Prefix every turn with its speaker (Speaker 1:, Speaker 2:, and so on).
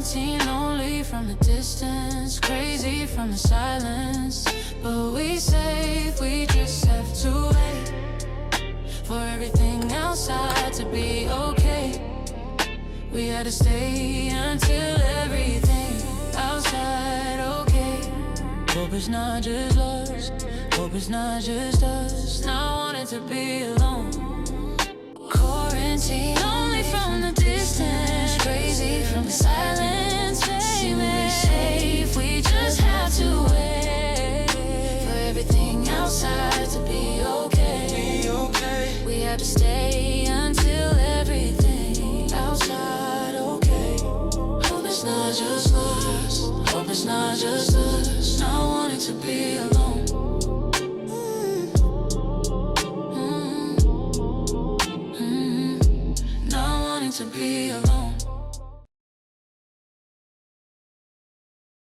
Speaker 1: Quarantine, lonely from the distance, crazy from the silence. But we safe, we just have to wait for everything outside to be okay. We had to stay until everything outside okay. Hope it's not just us, hope it's not just us. Not wanting to be alone. Quarantine, only from the distance, crazy from the silence. Baby, safe, we just have to wait for everything outside to be okay. We have to stay until everything outside okay. Hope it's not just us, hope it's not just us. Not wanting to be alone. Not wanting to be alone.